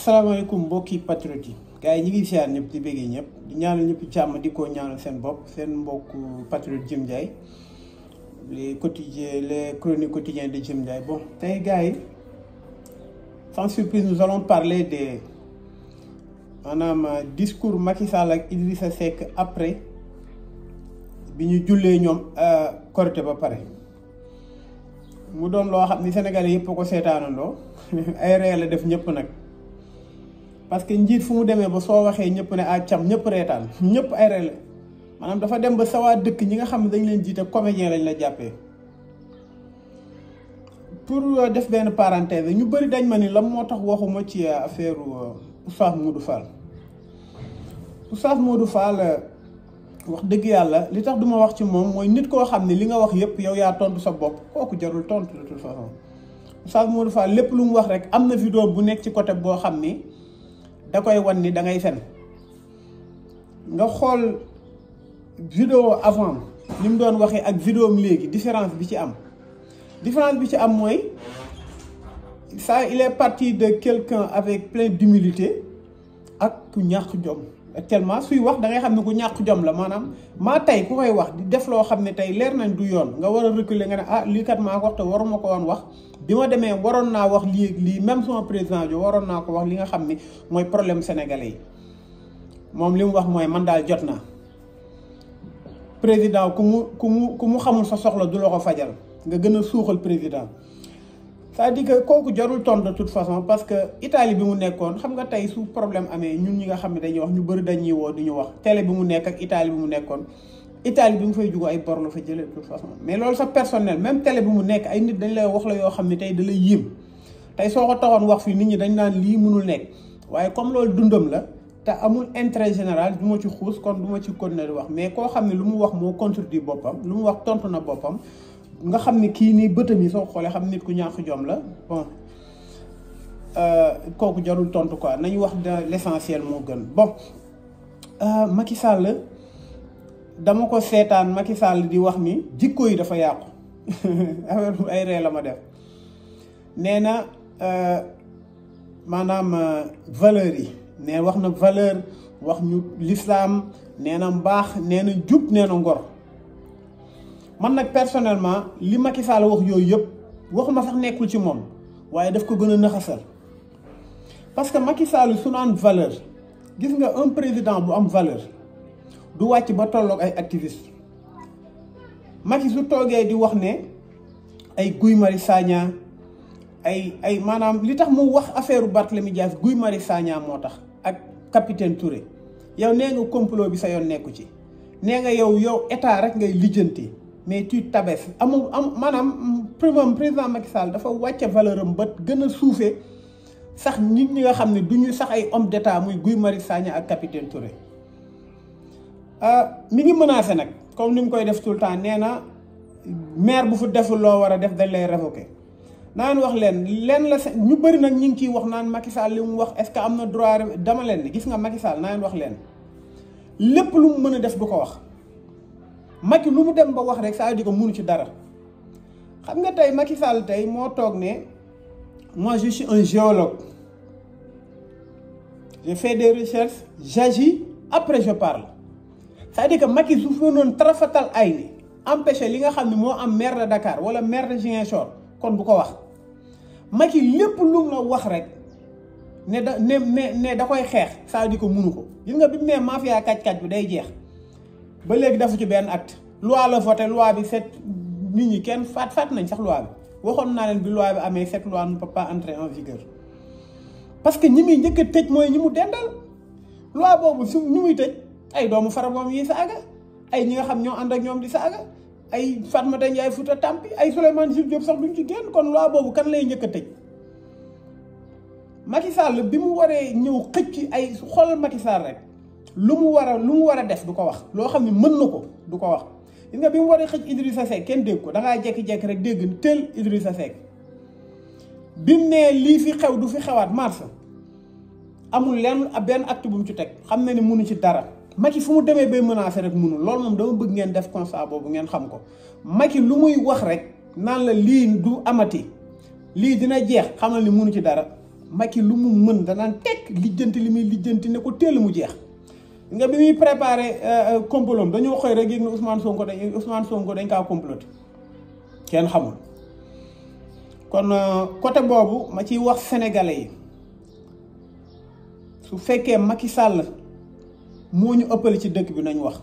asalaamaaleykum mbokki patriote yi gars yi ñi ngi siyaar ñëpp di béggee ñëpp di ñaanal ñëpp jàmm di ko ñaanal seen bopp seen mbokku patriote Jim Ndiaye les chroniques quotidiennes de Jim Ndiaye. Bon tey gars yi sans surprise nous allons parler des maanaam discours Macky Sall ak Idrissa Seck après bi ñu jullee ñoom Korité ba pare mu doon loo xam ni Sénégalais yëpp ko seetaanandoo ay ree la def ñëpp nag parce que njiit fu mu demee ba soo waxee ñëpp ne ah cam ñëpp reetaan ñëpp ay ree la maanaam dafa dem ba sawaa dëkk ñi nga xam ne dañ leen jiite comédien lañ la jàppee. pour def benn parenthèse ñu bëri dañ ma ni lan moo tax waxuma ci affaire Oustaz Modou Fall. Oustaz Modou Fall wax dëgg yàlla li tax duma wax ci moom mooy nit koo xam ne li nga wax yëpp yow yaa tontu sa bopp kooku jarul tontu de toute façon. Oustaz Modou Fall lépp lu mu wax rek am na vidéo bu nekk ci côté boo xam ni da koy wan ni da ngay fen nga xool vidéo avant ni mu doon waxee ak vidéo am léegi différence bi ci am mooy ça il est parti de quelqu'un avec plein d'humilité ak ku ñàkk jom tellement suy wax da ngay xam ne ku ñàkk jom la maanaam maa tey ku koy wax di def loo xam ne tey leer nañ du yoon nga war a reculer nga ne ah lii kat maa ko wax te waruma ko woon wax bi ma demee waroon naa wax lii même sama président jo waroon naa ko wax li nga xam ni mooy problème sénégalais yi moom li mu wax mooy man daal jot naa président ku mu xamul sa soxla du la ko fajal nga gën a suuxal président c'est-à-dire que kooku jarul tontu de toute façon parce que Italie bi mu nekkoon xam nga tey su problème amee ñun ñi nga xam ne dañuy wax ñu bëri dañuy woo di ñu wax télé bi mu nekk ak Italie bi mu nekkoon Italie bi mu fay jugo ay bor la fa jëlee de toute façon mais loolu sa personnel même télé bi mu nekk ay nit dañ lay wax la yoo xam ne tey da lay yéem tey soo ko taxoon wax fii nit ñi dañ naan lii mënul nekk waaye comme loolu dundam la te amul intérêt général du ma ci xuus kon du ma ci continuer di wax mais koo xam ne lu mu wax moo contredire boppam lu mu wax tontu na boppam nga xam ne kii nii bëtam yi soo xoolee xam nit ku ñàkk jom la bon kooku jarul tontu quoi nañu wax de l'essentiel moo gën bon Macky Sall dama ko seetaan Macky Sall di wax ni jikko yi dafa yàqu affaire bu ay ree la ma def nee na maanaam valeurs yi nee wax na valeur wax ñu l'islam nee na mbaax nee na jub nee na ngor man nag personnellement li Macky Sall wax yooyu yëpp waxuma sax nekkul ci moom waaye daf ko gën a naxasal parce que Macky Sall su naan valeur gis nga un président bu am valeur du wàcc ba tolloog ay activiste Macky su toogee di wax ne ay Guy Marius Sagna ay maanaam li tax mu wax affaire Barthélémy Dias Guy Marius Sagna moo tax ak capitaine Touré yow nee nga complot bi sa yoon nekku ci nee nga yow état rek ngay lijjanti mais tu tabes maanaam président Macky Sall dafa wàcce valeur am ba gën a suufee sax nit ñi nga xam ne du ñu sax ay homme d'état muy Guy Marius Sagna ak capitaine Touré mi ngi menacé nag comme ni mu koy def tout le temps nee na maire bu fu deful loo war a def dañ lay révoquer naan wax leen la ñu bëri nag ñu ngi ciy wax naan Macky Sall li mu wax est-ce que am na droit dama leen gis nga Macky Sall naan wax leen lépp lu mu mën a def du ko wax Macky lu mu dem ba wax rek ça di ko mënu ci dara xam nga tey Macky Sall tey moo toog ne moi je suis un géologue je fais des recherches j'agis après je parle c'est-à-dire que Macky su fa noonu tarafatal ay ni empêché li nga xam ne moo am maire de Dakar wala maire de Ziguinchor kon bu ko wax Macky lépp lu la wax rek ne da koy xeex ça di ko mënu ko gis nga bi mu nee mafia kàcc-kàcc bi day jeex ba léegi dafa ci benn acte loi la voté loi bi set nit ñi kenn faat nañ sax loi bi waxoon naa leen bi loi bi amee cette loi ne peut pas entrer en vigueur parce que ñi muy njëkk a tëj mooy ñi mu dendal loi boobu su ñi muy tëj ay doomu Farba yi saaga ay ñi nga xam ñoo ànd ak ñoom di saaga ay Fatmata Ndiaye Fouta Tampi ay Souleymane Jules Diop sax duñ ci génn kon loi boobu kan lay njëkk a tëj Macky Sall bi mu waree ñëw xëcc ay xoolal Macky Sall rek lu mu war a def du ko wax loo xam ne mën na ko du ko wax gis nga bi mu waree xëcc Idrissa Seck kenn dégg ko da ngaa jekki-jekki rek dégg teel Idrissa Seck bi mu nee lii fi xew du fi xewaat mars amul lenn benn acte bu mu ci teg xam na ni munu ci dara Macky fu mu demee bay menacé rek munul loolu moom dama bëgg ngeen def constat boobu ngeen xam ko Macky lu muy wax rek naan la lii du amati lii dina jeex xamal ni munu ci dara Macky lu mu mën danaan tekk lijjanti li muy lijjanti ne ko teel mu jeex nga bi muy préparé complot dañoo xëy rek yëg ne Ousmane Sonko dañ kaa comploté kenn xamul. kon côté boobu ma ciy wax sénégalais yi su fekkee Macky Sall moo ñu ëppale ci dëkk bi nañ wax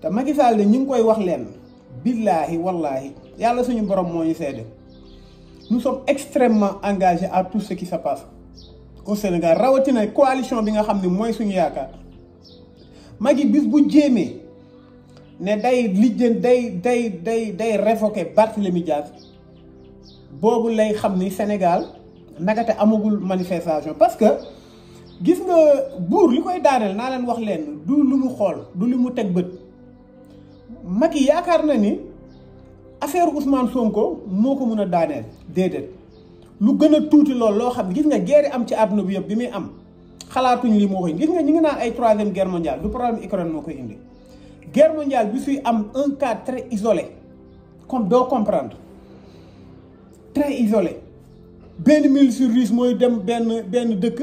te Macky Sall ñu ngi koy wax leen billaahi wallaahi yàlla suñu borom moo ñu seede nous sommes extrêmement engagés à tout ce qui se passe au Sénégal rawatina coalition bi nga xam ne mooy suñu yaakaar Macky bis bu jéemee ne day lijjën day révoquer Barthélémy Dias boobu lay xam ni Sénégal nakate amagul manifestation parce que gis nga buur li koy daaneel naa leen wax leen du lu mu xool du lu mu teg bët Macky yaakaar na ni affaire Ousmane Sonko moo ko mën a daaneel déedéet lu gën a tuuti lool loo xam gis nga guerre am ci àdduna bi yëpp bi muy am xalaatuñ li moo koy gis nga ñi ngi naan ay troisième guerre mondiale du problème Ukraine moo koy indi guerre mondiale bi suy am un cas très isolé comme doo comprendre très isolé benn militaire russe mooy dem benn dëkk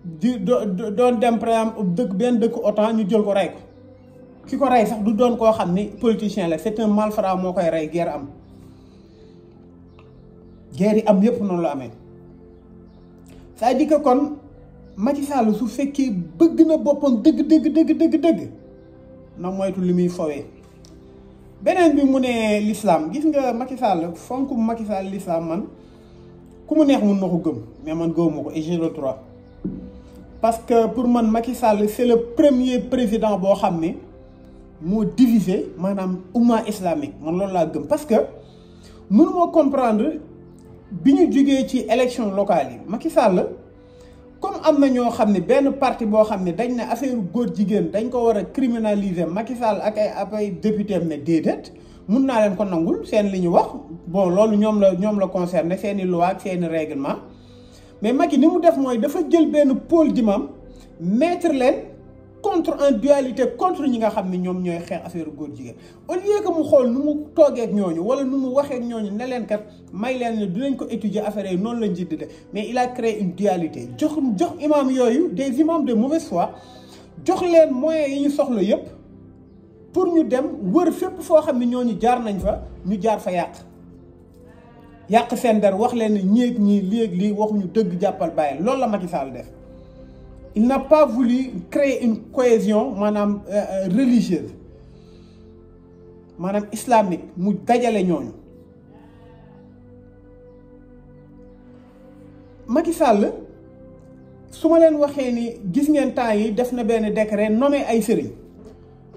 di doon dem par exemple dëkk benn dëkk OTAN ñu jël ko rey ko ki ko rey sax du doon koo xam ni politicien la c'est un malfrat moo koy rey guerre am guerre yi am yépp noonu la amee c'est-à-dire que kon Macky Sall su fekkee bëgg na boppam dëgg na moytu li muy fowee beneen bi mu ne l'islam gis nga Macky Sall fonk Macky Sall l'islam man ku mu neex mun na ko gëm mais man gëwuma ko et j'ai le droit parce que pour man Macky Sall c'est le premier président boo xam ne moo divisé maanaam umma islamique man loolu laa gëm parce que mënuma comprendre bi ñu jógee ci élection locale yi Macky Sall comme am na ñoo xam ne benn parti boo xam ne dañ ne affaire góor jigéen dañ ko war a criminaliser Macky Sall ak ay député am ne déedéet mun naa leen ko nangul seen li ñu wax bon loolu ñoom la concerné seeni loi ak seeni règlement mais Macky ni mu def mooy dafa jël benn pôle d'imam mettre leen contre en dualité contre ñi nga xam ne ñoom ñooy xeex affaire góor jigéen au lieu que mu xool nu mu toogee ak ñooñu wala nu mu waxee ak ñooñu ne leen kat may leen ne dinañ ko étudier affaire yi noonu lañ jiite de mais il a créé une dualité jox imam yooyu des imams de mauvaise foi jox leen moyens yi ñu soxla yépp pour ñu dem wër fépp foo xam ne ñooñu jaar nañ fa ñu jaar fa yàq seen der wax leen ne ñeeg ñii léegi lii waxuñu dëgg jàppal bàyyi loolu la Macky Sall def. Il n'a pas voulu créer une cohésion maanaam religieuse maanaam islamique mu dajale ñooñu Macky Sall su ma leen waxee ni gis ngeen temps yi def na benn décret nommé ay sëriñ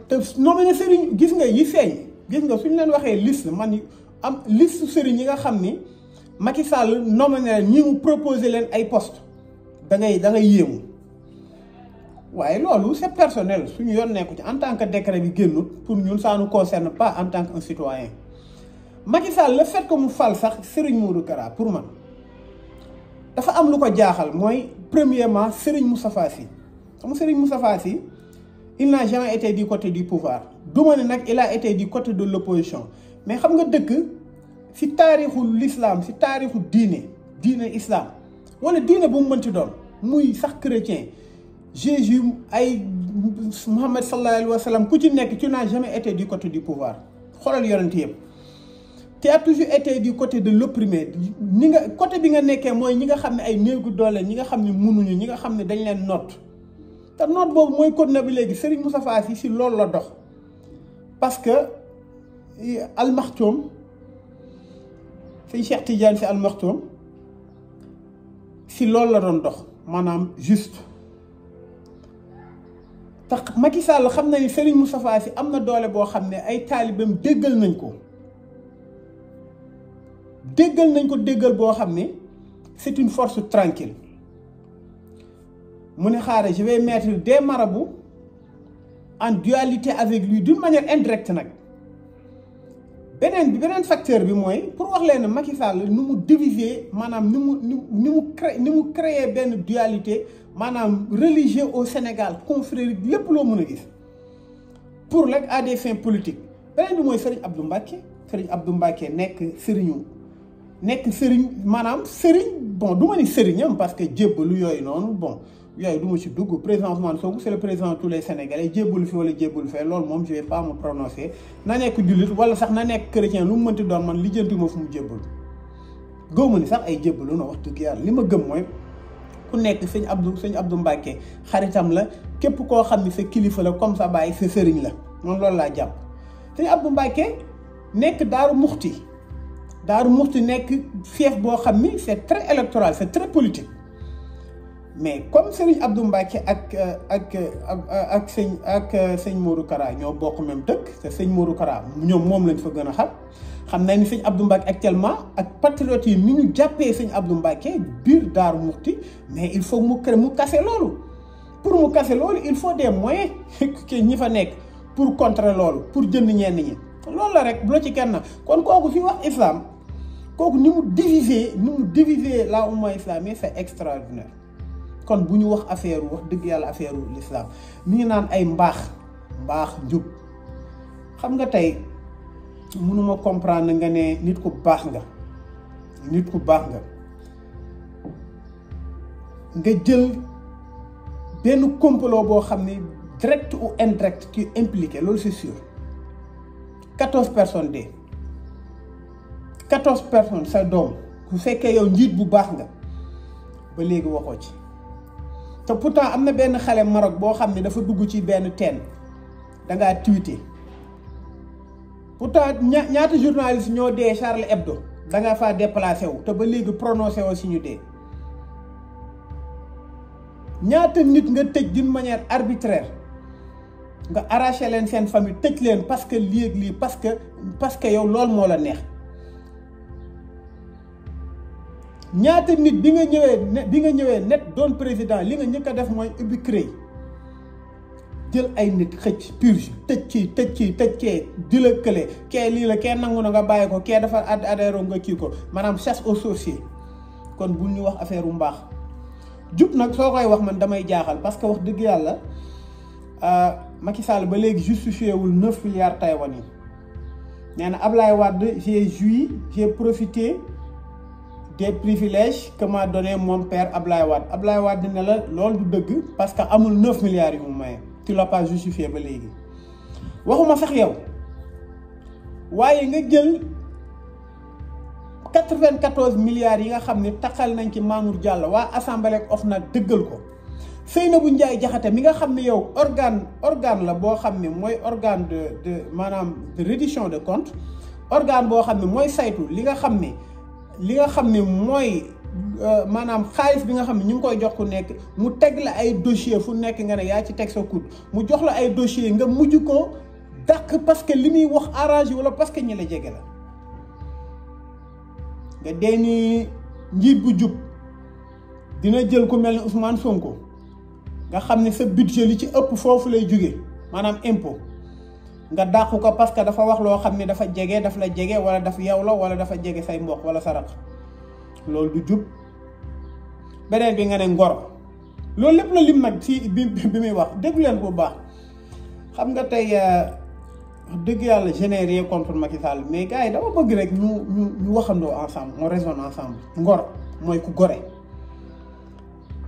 te nommé na sëriñ gis nga yi feeñ gis nga suñu leen waxee liste man am liste sëriñ yi nga xam ni Macky Sall nommé na leen ñi mu proposé leen ay poste da ngay yéemu. waaye loolu c'est personnel suñu yoon nekku ci en tant que décret bi génnut pour ñun ça nous concerne pas en tant qu'un citoyen Macky Sall le fait que mu fal sax Serigne Modou Kara pour man dafa am lu ko jaaxal mooy premièrement Serigne Moustapha Sy xam Serigne Moustapha Sy il n'a jamais été du côté du pouvoir du ma ne nag il a été du côté de l'opposition mais xam nga dëkk ci taarixu l'islam ci taarixu diine islam wala diine bu mu mën ci doon muy sax chrétien Jésus ay Muhammad sallallahu alayhi wa sallam ku ci nekk tu n'as jamais été du côté du pouvoir xoolal yonent yëpp tu as toujours été du côté de l'opprimé ni nga côté bi nga nekkee mooy ñi nga xam ne ay néegu doole ñi nga xam ne mënuñu ñi nga xam ne dañ leen noot te noot boobu mooy continuer bi léegi Serigne Moustapha Sy si loolu la dox parce que Al Maktoum Serigne Cheikh Tidiane Sy Al Maktoum si loolu la doon dox maanaam juste tax Macky Sall xam na ni Serigne Moustapha Sy am na doole boo xam ne ay taalibeem déggal nañ ko déggal boo xam ne c'est une force tranquille mu ne xaaral je vais mettre des marabouts en dualité avec lui d'une manière indirecte nag beneen facteur bi mooy pour wax leen ne Macky Sall nu mu diviser maanaam ni mu créer benn dualité maanaam religieux au Sénégal confrérique lépp loo mën a gis pour rek à des fins politiques beneen bi mooy Serigne Abdou Mbacké nekk Serigne nekk sëriñ maanaam sëriñ bon du ma ni sëriñam parce que jébbalu yooyu noonu bon yooyu du ma ci dugg président Ousmane Sonko c'est le président de tous les Sénégalais jébbalu fi wala jébbalu fee loolu moom je vais pas me prononcer na nekk jullit wala sax na nekk chrétien lu mu mënti doon man lijjanti ma fu mu jébbalu gëw ma ni sax ay jébbalu na wax dëgg yàlla li ma gëm mooy ku nekk sëñ Abdou Mbacké xaritam la képp koo xam ni sa kilifa la comme sa baay sa sëriñ la moom loolu laa jàpp sëñ Abdou Mbacké nekk Daaru Muxti nekk fief boo xam ni c'est très électoral c'est très politique mais comme Serigne Abdou Mbacké ak sëñ Modou Kara ñoo bokk même dëkk te sëñ Modou Kara ñoom moom lañ fa gën a xam nañ ni sëñ Abdou Mbacké actuellement ak patriotes yi ni ñu jàppee sëñ Abdou Mbacké biir Daaru Muxti mais il faut mu casser loolu pour mu casser loolu il faut des moyens ki ñi fa nekk pour contrer loolu pour jënd ñenn ñi loolu la rek bu la ci kenn kon kooku fi wax islam kooku ni mu diviser la umma islamique c'est extraordinaire kon bu ñu wax affaire wax dëgg yàlla affaire l'islam mi ngi naan ay mbaax njub xam nga tey mënuma comprendre nga ne nit ku baax nga jël benn complot boo xam ne direct ou indirect qui impliqué loolu c'est sûr 14 personnes de 14 personnes sa doom bu fekkee yow njiit bu baax nga ba léegi waxoo ci te pourtant am na benn xale Maroc boo xam ne dafa dugg ci benn teen dangaa tweeté pourtant ñaata journaliste ñoo dee Charlie Hebdo dangaa faa déplacé wu te ba léegi prononcé woo si ñu dee ñaata nit nga tëj d'une manière arbitraire nga arraché leen seen famille tëj leen parce que lii parce que yow loolu moo la neex ñaata nit bi nga ñëwee net doon président li nga njëkk a def mooy ubbi CREI jël ay nit xëcc purge tëj kee di la kële kee lii la kee nangu na nga bàyyi ko kee dafa adhéré nga kii ko maanaam chasse aux sorciers kon bu ñu wax affaire u mbaax jub nag soo koy wax man damay jaaxal parce que wax dëgg yàlla Macky Sall ba léegi justifié wul 9 milliards Taïwan yi nee na Ablaye Wade j'ai profité des privilèges que m'a donné mon père Ablaye Wade ne la loolu du dëgg parce que amul 9 milliards yu mu maye tu l'as pas justifié ba léegi waxuma sax yow waaye nga jël 94 milliards yi nga xam ne taxal nañ ci Mamour Diallo waa assemblée ak OFNAC dëggal ko Seynabou Ndiaye Diakhaté mi nga xam ne yow organe la boo xam ne mooy organe de maanaam de reddition de compte organe boo xam ne mooy saytu li nga xam ne mooy maanaam xaalis bi nga xam ne ñu ngi koy jox ku nekk mu teg la ay dossier fu nekk nga ne yaa ci teg sa coude mu jox la ay dossier nga mujj ko dàq parce que li muy wax arrangé wala parce que ñi la jege la nga dee ni njiit bu jub dina jël ku mel ni Ousmane Sonko nga xam ne sa budget li ci ëpp foofu lay jóge maanaam impôt nga dàq ko parce que dafa wax loo xam ne dafa jege daf la jege wala dafa yow la wala dafa jege say mbokk wala sa rakk loolu du jub beneen bi nga ne ngor loolu lépp la lim nag ci bi muy wax déglu leen bu baax xam nga tey dëgg yàlla je n'ai rien contre Macky Sall mais gars yi dama bëgg rek ñu waxandoo ensemble on raisonne ensemble ngor mooy ku gore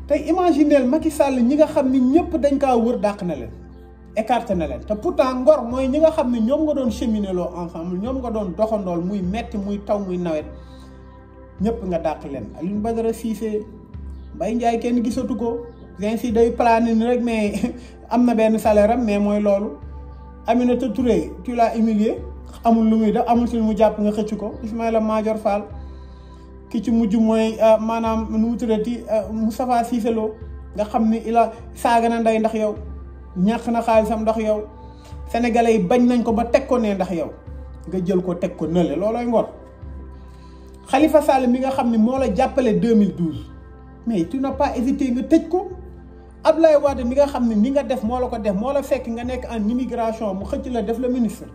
tey imagineel Macky Sall ñi nga xam ni ñëpp dañ kaa wër dàq na leen écarté na leen te pourtant ngor mooy ñi nga xam ne ñoom nga doon cheminer loo ensemble ñoom nga doon doxandool muy metti muy taw muy nawet ñëpp nga dàq leen Alioune Badara Cissé Mbaye Ndiaye kenn gisatu ko ainsi day plané ni rek mais am na benn salaire am mais mooy loolu Aminata Touré tu l'as humilié amul lu muy def amul si lu mu jàpp nga xëcc ko Ismaïla Madior Fall ki ci mujj mooy maanaam nu mu tuddati Moustapha Cissé Lo nga xam ni saaga na ndey ndax yow ñàkk na xaalisam ndax yow sénégalais yi bañ nañ ko ba teg ko ne ndax yow nga jël ko teg ko nële loolooy ngor Khalifa Sall mi nga xam ni moo la jàppale 2012 mais tu n'as pas hésité nga tëj ko Ablaye Wade mi nga xam ne ni nga def moo la ko def moo la fekk nga nekk en immigration mu xëcc la def la ministre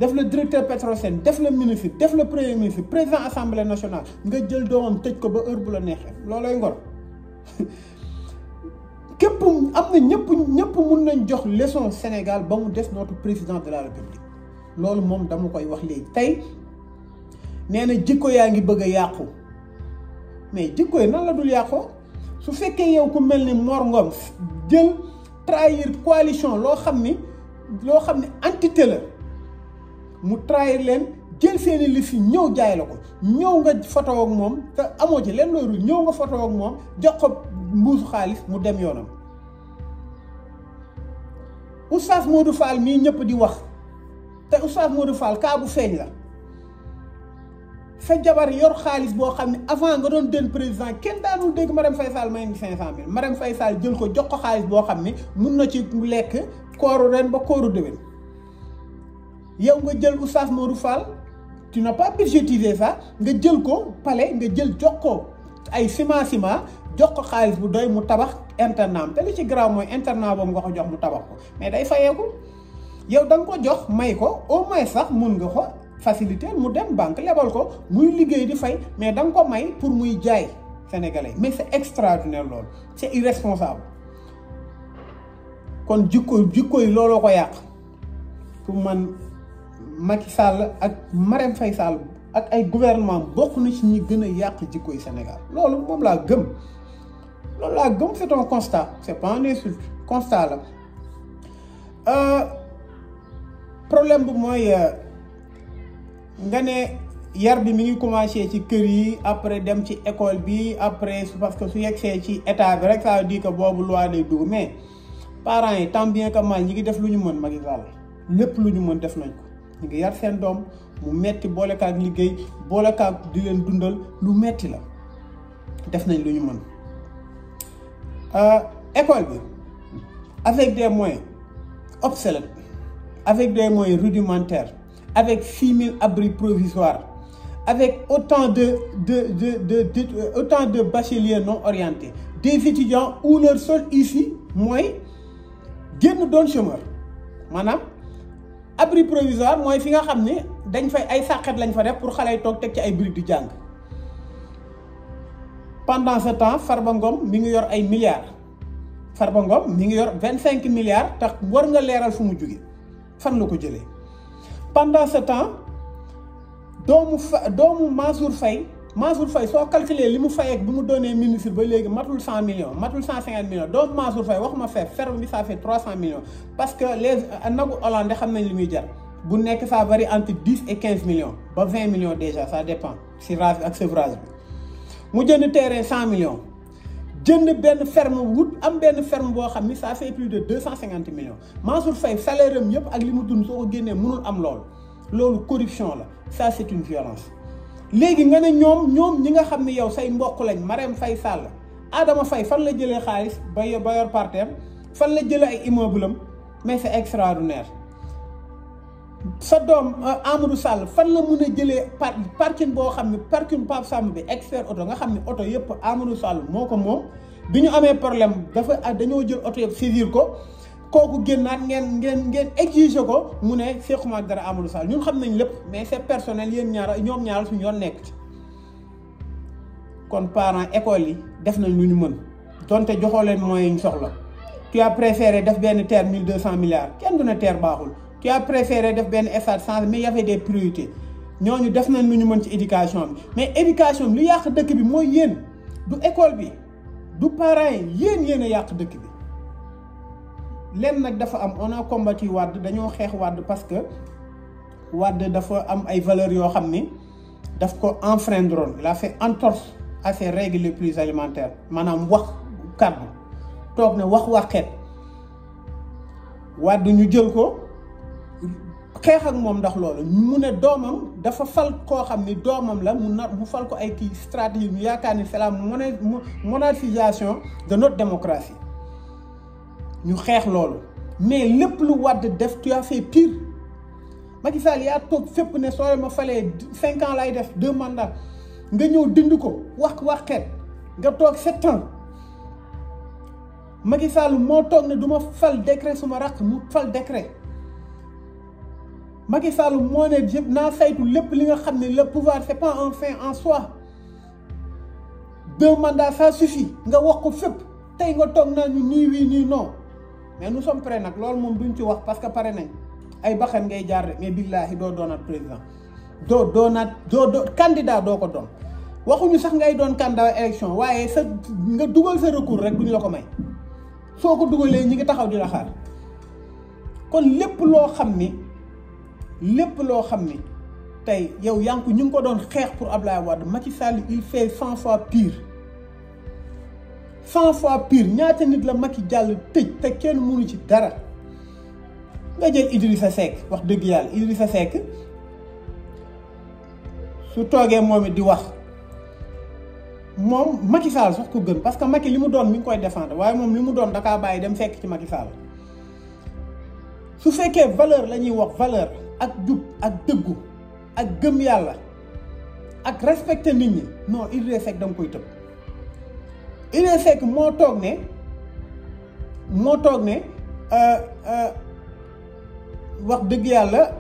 def la directeur Petrosen def la ministre def la premier ministre président assemblée nationale nga jël doomam tëj ko ba heure bu la neexee loolooy ngor képp am na ñëpp mun nañ jox leçon Sénégal ba mu des notre président de la République loolu moom dama koy wax léegi tey nee na jikko yaa ngi bëgg a yàqu mais jikko yi nan la dul yàqoo su fekkee yow ku mel ni Mor Ngom jël trahir coalition loo xam ni entité la mu trahir leen jël seeni liste yi ñëw jaay la ko ñëw nga photo ak moom te amoo ci leen loolu ñëw nga photo ak moom jox ko mbuusu xaalis mu dem yoonam. Oustaz Modou Fall mii ñëpp di wax te Oustaz Modou Fall kaa bu feeñ la sa jabar yor xaalis boo xam ne avant nga doon den président kenn daanul dégg Marème Faye Sall may 500 000 Marème Faye Sall jël ko jox ko xaalis boo xam ne mun na ci lekk kooru ren ba kooru déwén yow nga jël Oustaz Modou Fall tu n'as pas budgétisé ça nga jël ko palais nga jël jox ko ay ciment jox ko xaalis bu doy mu tabax internat te li ci garaaw mooy internat boobu nga ko jox mu tabax ko mais day fayeeku yow da nga ko jox may ko au moins sax mun nga ko faciliter mu dem banque lebal ko muy liggéey di fay mais da nga ko may pour muy jaay sénégalais mais c'est extraordinaire loolu c'est irresponsable kon jikko yi looloo ko yàq pour man Macky Sall ak Marème Faye Sall ak ay gouvernement bokk na ci ñi gën a yàq jikko yi Sénégal loolu moom laa gëm loolu laa gëm c'est un constat c'est pas un insulte constat la problème bi mooy nga ne yar bi mi ngi commencé ci kër yi après dem ci école bi après parce que su yegsee ci état bi rek ça veut dire que boobu loi day dugg mais parents yi tant bien que mal ñi ngi def lu ñu mën Macky Sall lépp lu ñu mën def nañ ko ñu ngi yar seen doom mu metti boole kaak liggéey boole kaak di leen dundal lu metti la def nañ lu ñu mën école bi avec des moyens obsolètes avec des moyens rudimentaires avec 6000 abris provisoires avec autant de bacheliers non orientés des étudiants où leur seul issue mooy génn doon chômeur maanaam abri provisoire mooy fi nga xam ne dañ fay ay sàqet lañ fa def pour xale yi toog teg ci ay briques di jàng pendant ce temps Farba Ngom mi ngi yor ay milliards Farba Ngom mi ngi yor 25 milliards tax war nga leeral fu mu jóge fan la ko jëlee pendant ce temps doomu Mansour Faye soo calculer li mu fay ak bi mu doonee ministre ba léegi matul 100 millions matul 150 millions doomu Mansour Faye waxuma ferme bi ça fait 300 millions parce que les nagu Hollande xam nañ li muy jar bu nekk ça varie entre 10 et 15 millions ba 20 millions déjà ça dépend si rase ak sevrage bi mu jënd terrain 100 millions jënd benn ferme wut am benn ferme boo xam ni ça fait plus de 250 millions Mansour Faye salaire am yëpp ak li mu dund soo ko génnee mënul am loolu corruption la ça c'est une violence léegi nga ne ñoom ñi nga xam ne yow say mbokk lañ Marème Faye Sall Adama Faye fan la jëlee xaalis ba yor parteem fan la jëlee ay immeuble am mais c'est extraordinaire sa doom Amadou Sall fan la mën a jëlee parking boo xam ne parking Pape Samb bi expert auto nga xam ne oto yëpp Amadou Sall moo ko moom bi ñu amee problème dañoo jël oto yëpp saisir ko kooku génnaat ngeen exiger ko mu ne sequma ak dara Amadou Sall ñun xam nañ lépp mais c'est personnel yéen ñoom ñaar suñu yoon nekk ci kon parents école yi def nañ lu ñu mën donte joxoo leen moyens ñu soxla tu as préféré def benn terre 1200 milliards kenn du ne terre baaxul tu as préféré def benn stade sans mais y avait des priorités ñooñu def nañ lu ñu mën ci éducation bi mais éducation bi lu yàq dëkk bi mooy yéen du école bi du parents yi yéen a yàq dëkk bi. lenn nag dafa am on a combattu Wade dañoo xeex Wade parce que Wade dafa am ay valeurs yoo xam ni daf ko enfreindre il a fait entorse à ses règles les plus élémentaires maanaam wax kàddu toog ne waxeet Wade ñu jël ko xeex ak moom ndax loolu mu ne doomam dafa fal koo xam ni doomam la mu fal ko ay kii stratégie ñu yaakaar ni c'est la monarchisation de notre démocratie ñu xeex loolu mais lépp lu Wade def tu as fait pire Macky Sall yaa toog fépp ne soo ma falee 5 ans lay def 2 mandats nga ñëw dind ko waxeet nga toog 7 ans Macky Sall moo toog ne du ma fal décret suma rakk mu fal décret Macky Sall moo ne yëpp naa saytu lépp li nga xam ne le pouvoir c'est pas un fin en soi 2 mandats ça suffit nga wax ko fépp tey nga toog naa ñu nii oui nii non mais nous sommes prêts nag loolu moom duñ ci wax parce que pare nañ ay baxan ngay jaar rek mais billaahi doo doonaat président doo candidat doo ko doon waxuñu sax ngay doon candidat élection waaye sa nga dugal sa recours rek duñu la ko may soo ko dugalee ñi ngi taxaw di la xaar kon lépp loo xam ni tey yow yaa ngi ñu ngi ko doon xeex pour Abdoulaye Wade Macky Sall il fait 100 fois pire 100 fois pire ñaata nit la Macky jàll tëj te kenn mënu ci dara nga jël Idrissa Seck wax dëgg yàlla Idrissa Seck su toogee moom it di wax moom Macky Sall sax ko gën parce que Macky li mu doon mi ngi koy défendre waaye moom li mu doon da kaa bàyyi dem fekk ci Macky Sall su fekkee valeur la ñuy wax valeur ak jub ak dëggu ak gëm yàlla ak respecter nit ñi non Idrissa Seck da nga koy tëb Idrissa Seck moo toog ne wax dëgg yàlla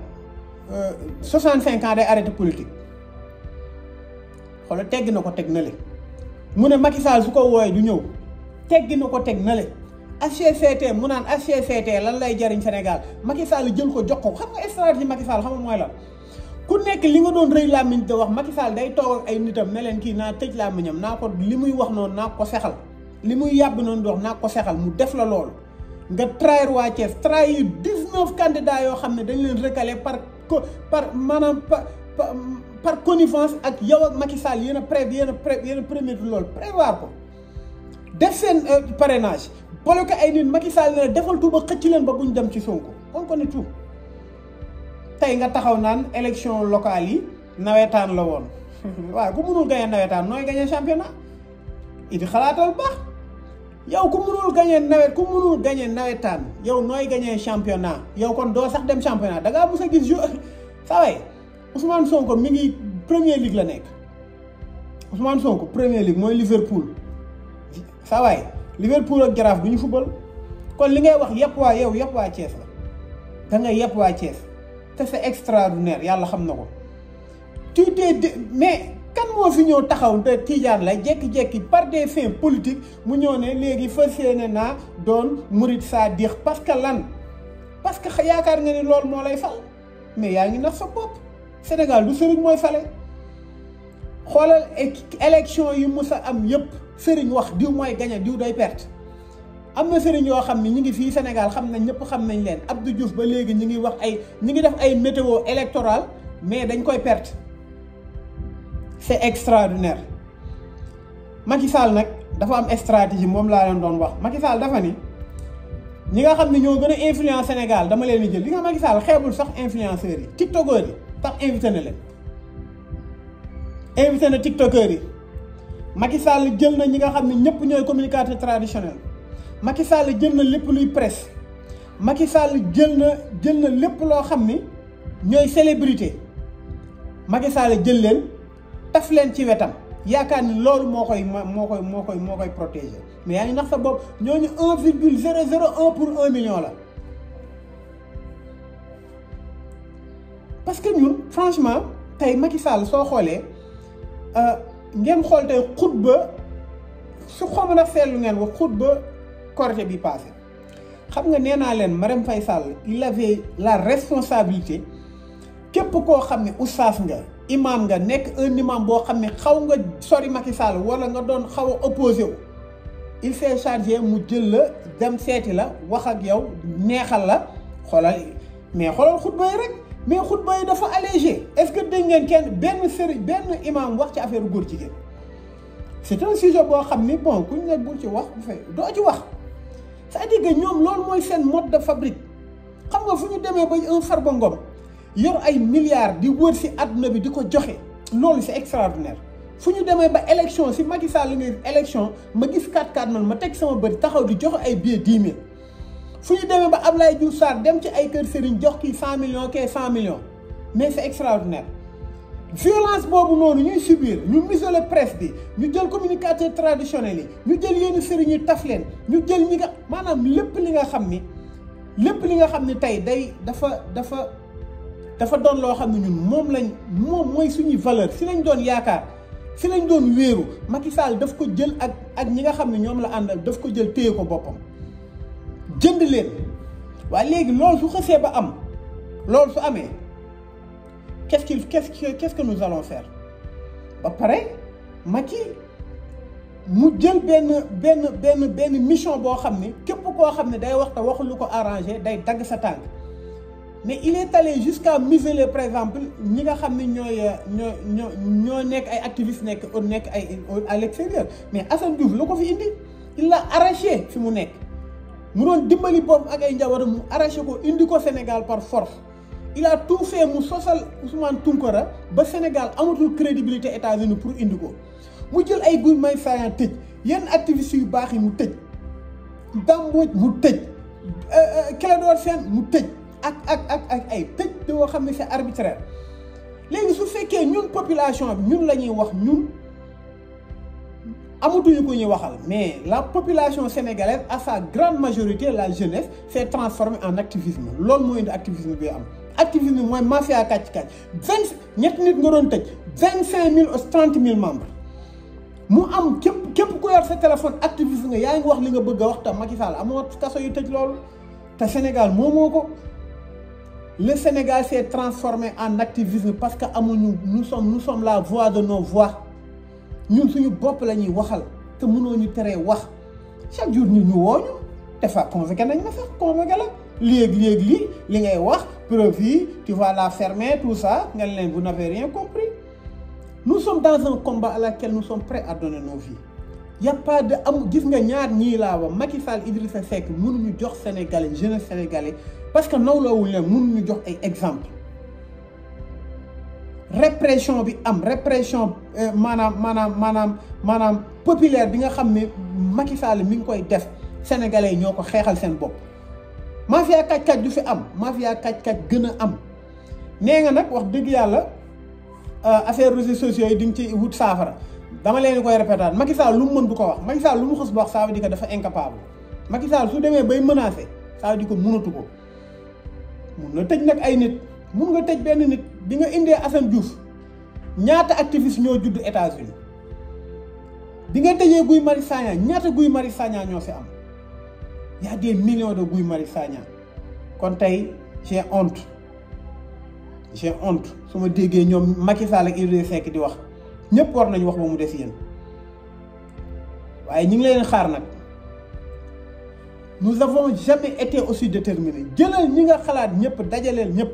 65 ans day arrêté politique xoolal teggi na ko teg na le mu ne Macky Sall su ko wooyee du ñëw teggi na ko teg na le HCCT mu naan HCCT lan lay jariñ Sénégal Macky Sall jël ko jox ko xam nga stratégie Macky Sall xam nga mooy lan ku nekk li nga doon rëy làmmiñ de wax Macky Sall day toog ak ay nitam ne leen kii naa tëj làmmiñam naa ko li muy wax noonu naa ko sexal li muy yàbb noonu di wax naa ko sexal mu def la loolu nga trahir waa Thiès trahir 19 candidats yoo xam ne dañ leen recalé par connivence ak yow ak Macky Sall yéen a premier loolu prévoir ko def seen parrainage bloqué ay nit Macky Sall ne defal tout ba xëcc leen ba buñ dem ci Sonko on connaît tout tey nga taxaw naan élection locale yi nawetaan la woon waaw ku mënul gagné nawetaan nooy gagné championnat it xalaatal baax yow ku mënul gagné nawetaan yow nooy gagné championnat yow kon doo sax dem championnat da ngaa mës a gis saa waay Ousmane Sonko mi ngi Premier League la nekk Ousmane Sonko Premier League mooy Liverpool saa waay Liverpool ak Jaraaf du ñu football kon li ngay wax yëpp waa yow yëpp waa Thiès la da nga yëpp waa Thiès te c'est extraordinaire yàlla xam na ko mais kan moo fi ñëw taxaw te Tidiane la jékki-jékki par des fins politiques mu ñëw ne léegi fas yéene naa doon murid sadiq parce que lan parce que yaakaar nga ni loolu moo lay fal mais yaa ngi nax sa bopp Sénégal du sëriñ mooy fale xoolal élection yi mus a am yëpp sëriñ wax diw mooy gañe diw day perte am na sëriñ yoo xam ni ñu ngi fii Sénégal xam nañ ñëpp xam nañ leen Abdou Diouf ba léegi ñu ngi wax ñu ngi def ay météo électorale mais dañ koy perte c'est extraordinaire Macky Sall nag dafa am stratégie moom laa leen doon wax Macky Sall dafa ni ñi nga xam ne ñoo gën a influence Sénégal dama leen di jël li nga Macky Sall xeebul sax influenceurs yi tiktokeurs yi tax invité na leen invité na tiktokeurs yi Macky Sall jël na ñi nga xam ne ñëpp ñooy communicateur traditionnel Macky Sall jël na lépp luy presse Macky Sall jël na lépp loo xam ni ñooy célébrité Macky Sall jël leen taf leen ci wetam yaakaar ni loolu moo koy protéger mais yaa ngi nax sa bopp ñooñu 1,001 pour 1 million la parce que ñun franchement tey Macky Sall soo xoolee ngeen xool tey xutba su xaw ma nag seetlu ngeen wax xutba Korité bi passé xam nga nee naa leen Marème Faye Sall il avait la responsabilité képp koo xam ne oustaz nga imam nga nekk un imam boo xam ne xaw nga sori Macky Sall wala nga doon xaw a opposé wu il s'est chargé mu jël la dem seeti la wax ak yow neexal la xoolal mais xoolal xutba yi rek mais xutba yi dafa allégé est-ce que dégg ngeen kenn benn imam wax ci affaire góor jigéen c'est un sujet boo xam ni bon kuñ ne bul ci wax bu fay doo ci wax c'est-à-dire que ñoom loolu mooy seen mode de fabrique xam nga fu ñu demee ba un Farba Ngom yor ay milliards di wër si àdduna bi di ko joxe loolu c'est extraordinaire fu ñu demee ba élection si Macky Sall nga élection ma gis 4-4 man ma teg sama bët taxaw di joxe ay billets 10 000 fu ñu demee ba Ablaye Diouf Sarr dem ci ay kër sëriñ jox kii 100 millions kii 100 millions mais c'est extraordinaire violence boobu noonu ñuy subir ñu museler presse bi ñu jël communicateur traditionnel yi ñu jël yenn sëriñ yi taf leen ñu jël ñi nga maanaam lépp li nga xam ni tey day dafa doon loo xam ne ñun moom mooy suñuy valeur si lañ doon yaakaar si lañ doon wéeru Macky Sall daf ko jël ak ñi nga xam ne ñoom la àndal daf ko jël téye ko boppam jënd leen waaye léegi loolu su xësee ba am loolu su amee qu'est-ce que nous allons faire ba pare Macky mu jël benn mission boo xam ne képp koo xam ne day wax te waxul lu ko arrangé day dagg sa tànk mais il est allé jusqu'à museler par exemple ñi nga xam ne ñoo nekk ay activistes nekk ay à l'extérieur mais Assane Diouf lu ko fi indi il l'a arraché fi mu nekk mu doon dimbali boobu ak ay njabootam mu arraché ko indi ko Sénégal par force il a tout fait mu sosal Ousmane Tounkara ba Sénégal amatul crédibilité États-Unis pour indi ko mu jël ay Guy Marius Sagna tëj yenn activistes yu baax yi mu tëj Dame Mbodj mu tëj Clédor Sène mu tëj ak ay tëj yoo xam ne c'est arbitraire léegi su fekkee ñun population bi ñun la ñuy wax ñun amatuñu ko ñuy waxal mais la population sénégalaise à sa grande majorité la jeunesse s'est transformée en activisme loolu moo indi activisme bi am activisme mooy mafia kàcc-kàcc ñetti nit nga doon tëj 25 000 aux 30 000 membres mu am képp ku yor sa téléphone activiste nga yaa ngi wax li nga bëgg a wax tam Macky Sall amoo kaso yu tëj loolu te Sénégal moomoo ko le Sénégal s'est transformé en activisme parce que amuñu nous sommes la voix de nos voix ñun suñu bopp la ñuy waxal te mënoo ñu teree wax chaque jour ñu wooñu te fa convoqué nañ ma sax convoqué la léegi li ngay wax preuve yi tu vas la fermer tout ça nga leen vous n'avez rien compris nous sommes dans un combat à laquelle nous sommes prêts à donner nos vies y a pas de gis nga ñaar ñii laa wax Macky Sall Idrissa Seck mënuñu jox sénégalais jeunesse sénégalais parce que nawloowuñ leen mënuñu jox ay exemple répression bi am répression maanaam populaire bi nga xam ne Macky Sall mi ngi koy def sénégalais yi ñoo ko xeexal seen bopp mafia kàcc-kàcc du fi am mafia kàcc-kàcc gën a am nee nga nag wax dëgg yàlla affaire réseaux sociaux yi di nga ci wut saafara dama leen koy répéter Macky Sall lu mu mën du ko wax Macky Sall lu mu xës ba wax ça veut dire que dafa incapable Macky Sall su demee bay menacer ça veut dire que mënatu ko mun na tëj nag ay nit mun nga tëj benn nit bi nga indee Assane Diouf ñaata activiste ñoo judd États-Unis bi nga tëjee Guy Marius Sagna ñaata Guy Marius Sagna ñoo fi am y a des millions de Guy Marius Sagna kon tey j'ai honte su ma déggee ñoom Macky Sall ak Idrissa Seck di wax ñëpp war nañu wax ba mu des yéen waaye ñu ngi leen xaar nag nous avons jamais été aussi déterminés jëlal ñi nga xalaat ñëpp dajaleel ñëpp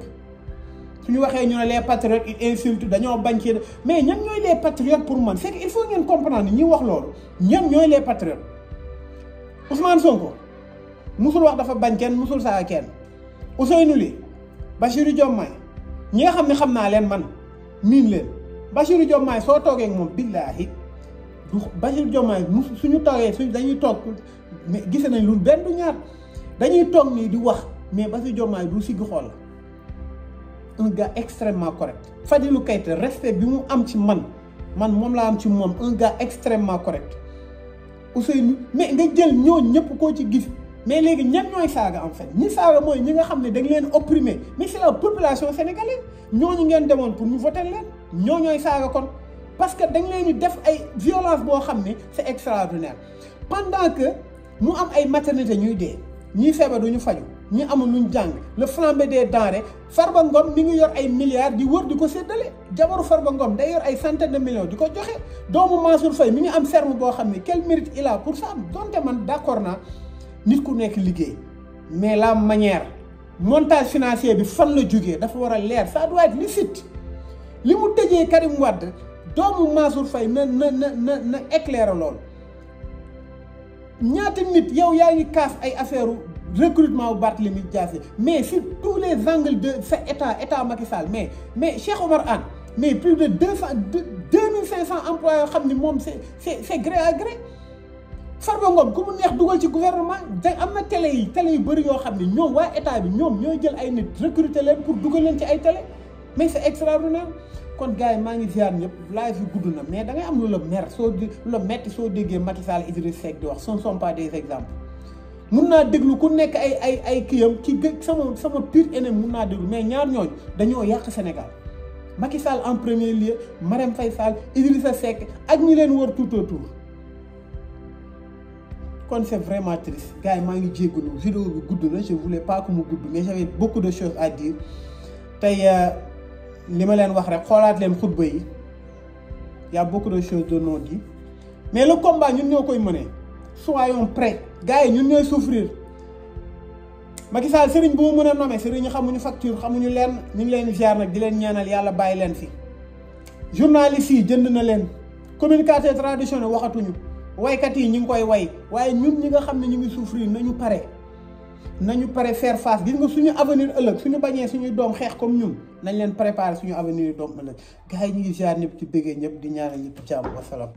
suñu waxee ñu ne les patriotes ils insultent dañoo bañ ci mais ñan ñooy les patriotes pour man c'est que il faut ngeen comprendre ñi wax loolu ñan ñooy les patriotes Ousmane Sonko musul wax dafa bañ kenn musul saa kenn Ousseynou Ly Bassirou Diomaye ñi nga xam ne xam naa leen man miin leen Bassirou Diomaye soo toogee ak moom billaahi du Bassirou Diomaye suñu toogee dañuy toog mais gise nañ lu benn du ñaar dañuy toog nii di wax mais Bassirou Diomaye du sigg xool un gars extrêmement correct Fadilou Keïta respect bi mu am ci man moom laa am ci moom un gars extrêmement correct Ousseynou mais nga jël ñooñu ñëpp koo ci gis mais léegi ñan ñooy saaga en fait ñi saaga mooy ñi nga xam ne dañ leen opprimer mais c'est la population sénégalaise ñooñu ngeen demoon pour ñu voter leen ñooñooy saaga kon parce que dañ leen di def ay violence boo xam ne c'est extraordinaire pendant que mu am ay maternité ñuy dee ñii feebar duñu faju ñi amul luñ jàng le flambé des denrées Farba Ngom mi ngi yor ay milliards di wër di ko séddale jabaru Farba Ngom day yor ay centaines de millions di ko joxe doomu Mansour Faye mi ngi am ferme boo xam ne quel mérite il a pour ça donte man d'accord naa nit ku nekk liggéey mais la manière montage financier bi fan la jógee dafa war a leer ça doit être licite li mu tëjee Karim Wade doomu Mansour Faye na éclairer lool ñaata nit yow yaa ngi kaas ay affaire recrutement bu Barthélémy Dias mais sur tous les angles de sa état Macky Sall mais Cheikh Omar Anne mais plus de 2500 emplois yoo xam ni moom c'est gré à gré Farba Ngom ku mu neex dugal ci gouvernement da am na télé yu bëri yoo xam ne ñoom waa état bi ñoom ñooy jël ay nit recruter leen pour dugal leen ci ay télé mais c'est extraordinaire kon gars yi maa ngi ziar ñëpp live yi gudd na mais da ngay am lu la mer lu la metti soo déggee Macky Sall Idrissa Seck di wax ce ne sont pas des exemples mun naa déglu ku nekk ay kiyam ci sama pire ennemi mun naa déglu mais ñaar ñooñu dañoo yàq Sénégal Macky Sall en premier lieu Marème Faye Sall Idrissa Seck ak ñi leen wër tout autour kon c'est vraiment triste gars yi maa ngi jéggalu vidéo bi gudd na je voulais pas que mu gudd mais j'avais beaucoup de choses à dire tey li ma leen wax rek xoolaat leen xutba yi y a beaucoup de choses de non dit mais le combat ñun ñoo koy mënee soyons prêts gars yi ñun ñooy souffrir Macky Sall sëriñ bu mu mën a nommer sëriñ ñi xamuñu facture xamuñu leen ñu ngi leen di ziar nag di leen ñaanal yàlla bàyyi leen fi journalistes yi jënd na leen communicateur traditionnel waxatuñu waykat yi ñu ngi koy way waaye ñun ñi nga xam ne ñu ngi souffrir nañu pare faire face gis nga suñu avenir ëllëg suñu bañee suñuy doom xeex comme ñun nañ leen préparer suñu avenir doom ëllëg gars yi ñu ngi ziar ñëpp ci bëggee ñëpp di ñaanal ñëpp jàmm wasalaam